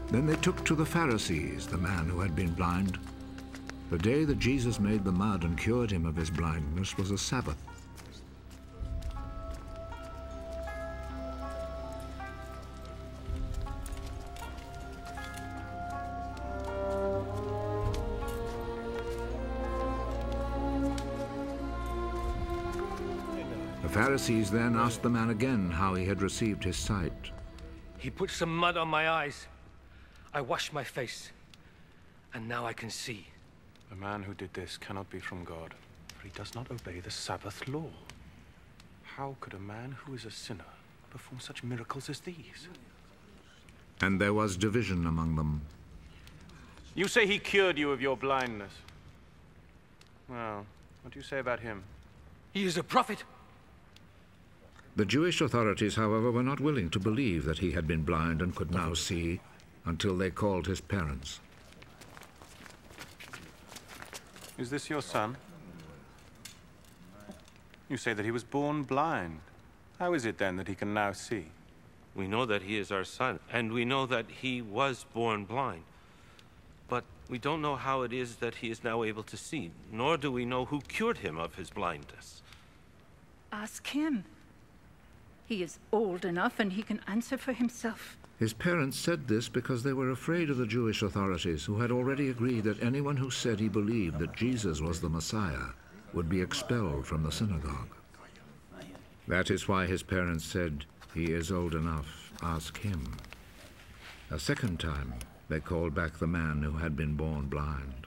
Then they took to the Pharisees the man who had been blind. The day that Jesus made the mud and cured him of his blindness was a Sabbath. The Pharisees then asked the man again how he had received his sight. He put some mud on my eyes. I washed my face, and now I can see. The man who did this cannot be from God, for he does not obey the Sabbath law. How could a man who is a sinner perform such miracles as these? And there was division among them. You say he cured you of your blindness. Well, what do you say about him? He is a prophet. The Jewish authorities, however, were not willing to believe that he had been blind and could now see until they called his parents. Is this your son? You say that he was born blind. How is it then that he can now see? We know that he is our son, and we know that he was born blind. But we don't know how it is that he is now able to see, nor do we know who cured him of his blindness. Ask him. He is old enough and he can answer for himself. His parents said this because they were afraid of the Jewish authorities, who had already agreed that anyone who said he believed that Jesus was the Messiah would be expelled from the synagogue. That is why his parents said, "He is old enough, ask him." A second time, they called back the man who had been born blind.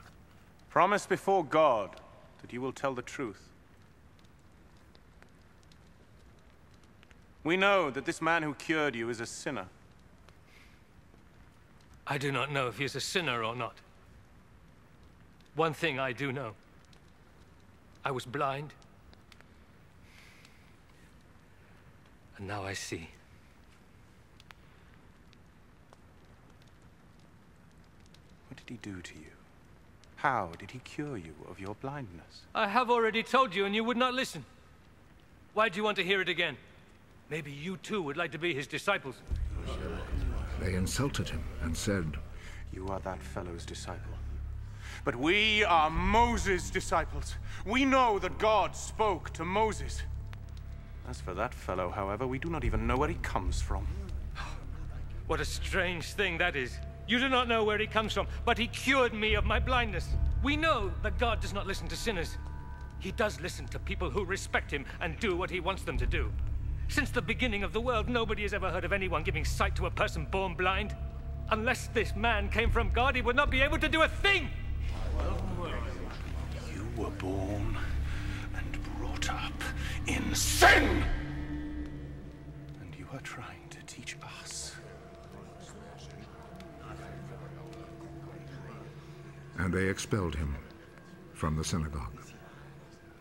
Promise before God that you will tell the truth. We know that this man who cured you is a sinner. I do not know if he is a sinner or not. One thing I do know. I was blind, and now I see. What did he do to you? How did he cure you of your blindness? I have already told you, and you would not listen. Why do you want to hear it again? Maybe you too would like to be his disciples. They insulted him and said, "You are that fellow's disciple. But we are Moses' disciples. We know that God spoke to Moses. As for that fellow, however, we do not even know where he comes from." What a strange thing that is. You do not know where he comes from, but he cured me of my blindness. We know that God does not listen to sinners. He does listen to people who respect him and do what he wants them to do. Since the beginning of the world, nobody has ever heard of anyone giving sight to a person born blind. Unless this man came from God, he would not be able to do a thing! You were born and brought up in sin! And you are trying to teach us. and they expelled him from the synagogue.